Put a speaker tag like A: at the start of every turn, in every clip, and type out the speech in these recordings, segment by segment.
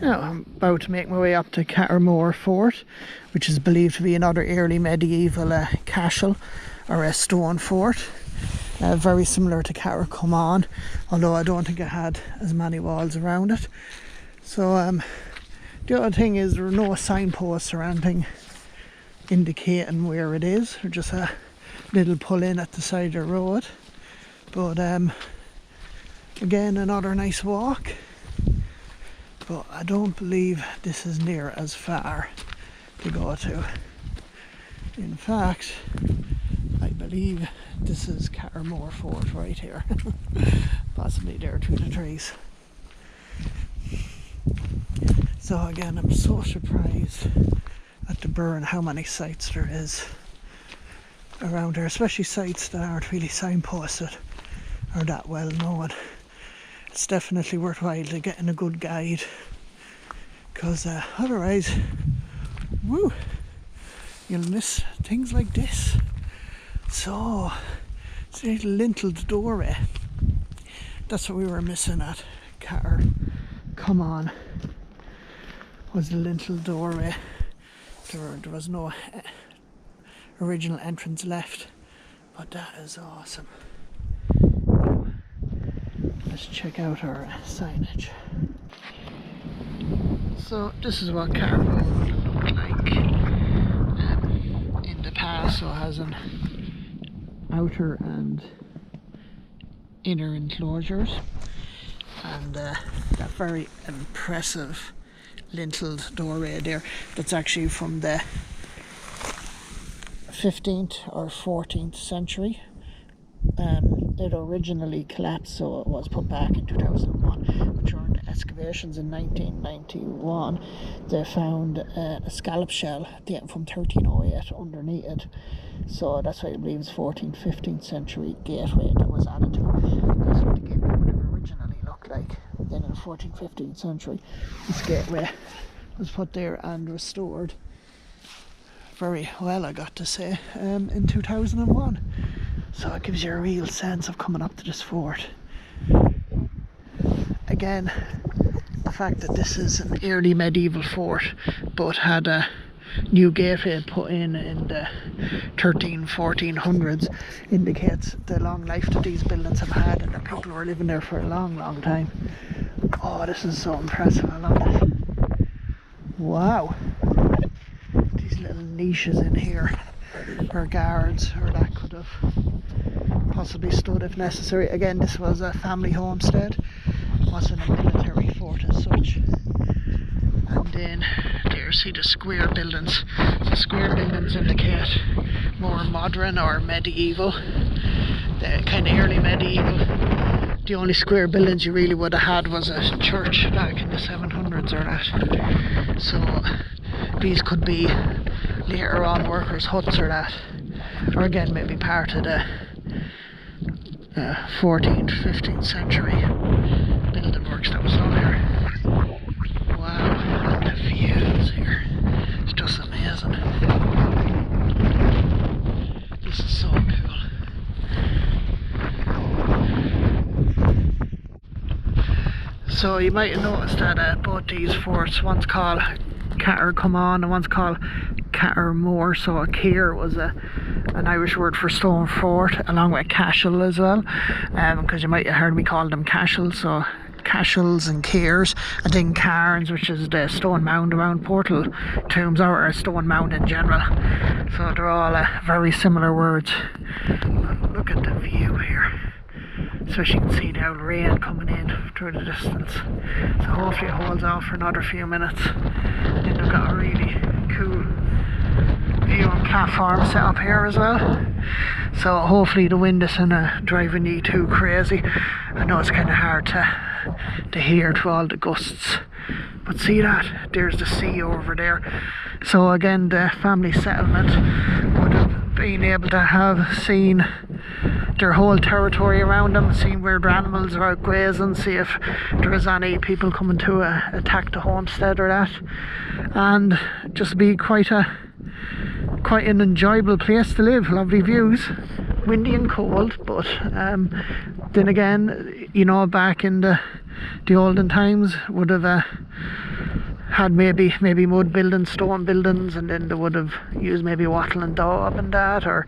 A: Now I'm about to make my way up to Cahermore Fort, which is believed to be another early medieval castle or a stone fort. Very similar to Cahermore, although I don't think it had as many walls around it. So the other thing is there are no signposts or anything indicating where it is. There's just a little pull in at the side of the road. But again, another nice walk. But I don't believe this is near as far to go to. In fact, I believe this is Cahermore Fort right here. Possibly there through the trees. So again, I'm so surprised at the Burren how many sites there is around there, especially sites that aren't really signposted or that well known. It's definitely worthwhile to getting a good guide, because otherwise, woo, you'll miss things like this. So, it's a little linteled doorway. That's what we were missing at Cahermore. Was the lintel doorway. There was no original entrance left, but that is awesome. Let's check out our signage. So this is what Cahermore looked like in the past. So it has an outer and inner enclosures, and that very impressive linteled doorway there, that's actually from the 15th or 14th century. It originally collapsed, so it was put back in 2001. But during the excavations in 1991, they found a scallop shell from 1308 underneath it. So that's why I believe it's 14th, 15th century gateway that was added to it. That's what the gateway would have originally looked like. Then in the 14th, 15th century, this gateway was put there and restored very well, I got to say, in 2001. So it gives you a real sense of coming up to this fort. Again, the fact that this is an early medieval fort but had a new gateway put in the 1400s indicates the long life that these buildings have had, and that people were living there for a long time. Oh, this is so impressive. I love this. Wow. These little niches in here for guards, or that could have possibly stood if necessary. Again, this was a family homestead, wasn't a military fort as such. And then there, see the square buildings. The square buildings indicate more modern or medieval, the kind of early medieval. The only square buildings you really would have had was a church back in the 700s or that. So these could be later on workers' huts or that, or again maybe part of the 14th, 15th century building works that was done here. Wow, and the views here, it's just amazing. This is so cool. So you might have noticed that both these forts, one's called Cahermore and one's called Cahermore. So a Caer was an Irish word for stone fort, along with cashel as well, because you might have heard me call them cashels. So cashels and cairns, and then cairns, which is the stone mound around portal tombs, or a stone mound in general. So they're all very similar words. But look at the view here. Especially you can see the old rain coming in through the distance. So hopefully it holds off for another few minutes. Then they've got a really cool view and platform set up here as well. So hopefully the wind isn't driving you too crazy. I know it's kind of hard to hear through all the gusts. But see that? There's the sea over there. So again, the family settlement would have been able to have seen their whole territory around them, seeing where their animals are out grazing, see if there is any people coming to attack the homestead or that, and just be quite an enjoyable place to live. Lovely views, windy and cold, but then again, you know, back in the olden times would have had maybe mud buildings, stone buildings, and then they would have used maybe wattle and daub and that, or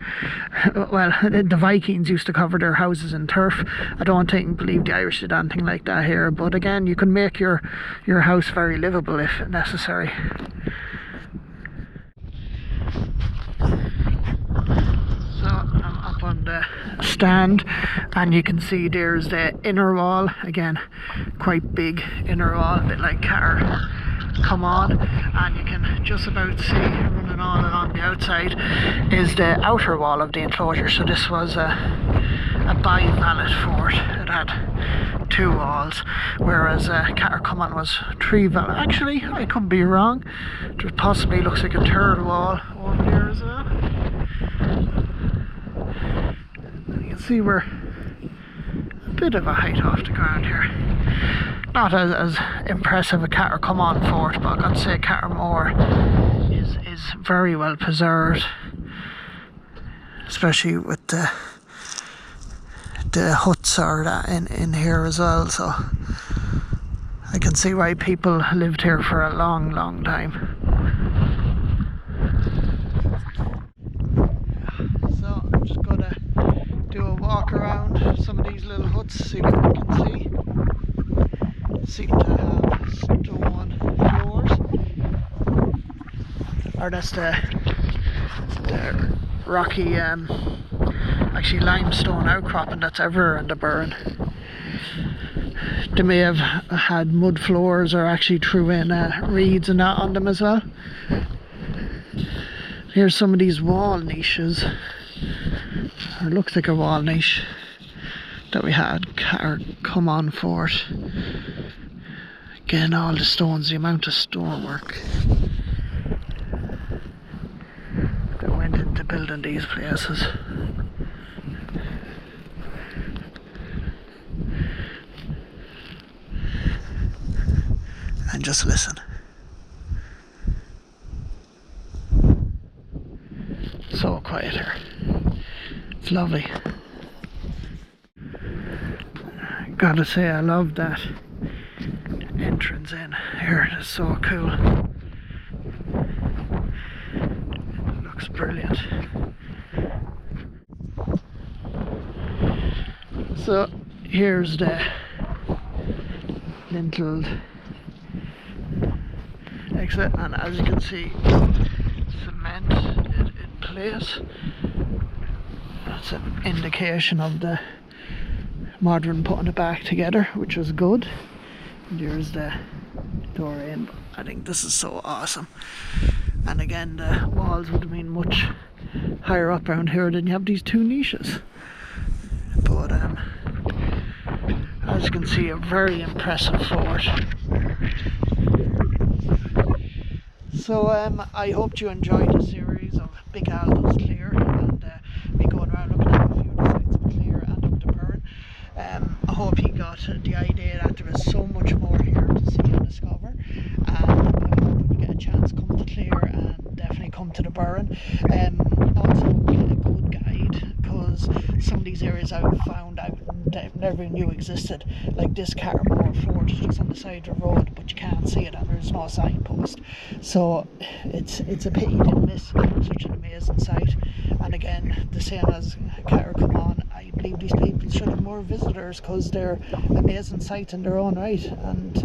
A: well, the Vikings used to cover their houses in turf. I don't believe the Irish did anything like that here, but again, you can make your house very livable if necessary. So I'm up on the stand, and you can see there's the inner wall, again quite big inner wall, a bit like Clare. Come on, and you can just about see running all along the outside is the outer wall of the enclosure. So this was a bi-vallet fort. It had 2 walls, whereas Clare Come On was 3 vallet. Actually, I could be wrong. There possibly looks like a 3rd wall over there as well. You can see we're a bit of a height off the ground here. Not as impressive a Clare Come On fort, but I've got to say Cahermore is very well preserved, especially with the huts are in here as well. So I can see why people lived here for a long time. So I'm just gonna do a walk around some of these little huts, see what we can see. Seem to have stone floors, or that's the rocky actually limestone outcropping that's everywhere in the Burren. They may have had mud floors or actually threw in reeds and that on them as well. Here's some of these wall niches, or it looks like a wall niche that we had Clare Come On fort. Again, all the stones, the amount of stonework that went into building these places. And just listen. So quiet here. It's lovely. Gotta say, I love that entrance in here. It's so cool. It looks brilliant. So here's the lintled exit, and as you can see, cement in place. That's an indication of the modern putting it back together, which was good. And here's the door in. I think this is so awesome. And again, the walls would have been much higher up around here than you have these 2 niches. But as you can see, a very impressive fort. So I hope you enjoyed the series of BigAl Does Clare, and me going around looking at a few of the sites of Clare and up to Burren. I hope you got the idea that there is so much more here to see and discover, and I hope when you get a chance, come to Clare and definitely come to the Burren. Also get a good guide, because some of these areas I've found I never knew existed, like this Cahermore fort just on the side of the road, but you can't see it and there's no signpost. So it's a pity you didn't miss such an amazing sight. And again, the same as Clare Come On, I believe these people should have more visitors, because they're amazing sites in their own right, and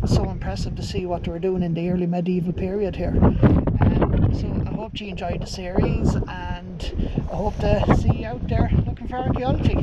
A: it's so impressive to see what they were doing in the early medieval period here. So I hope you enjoyed the series, and I hope to see you out there looking for archaeology.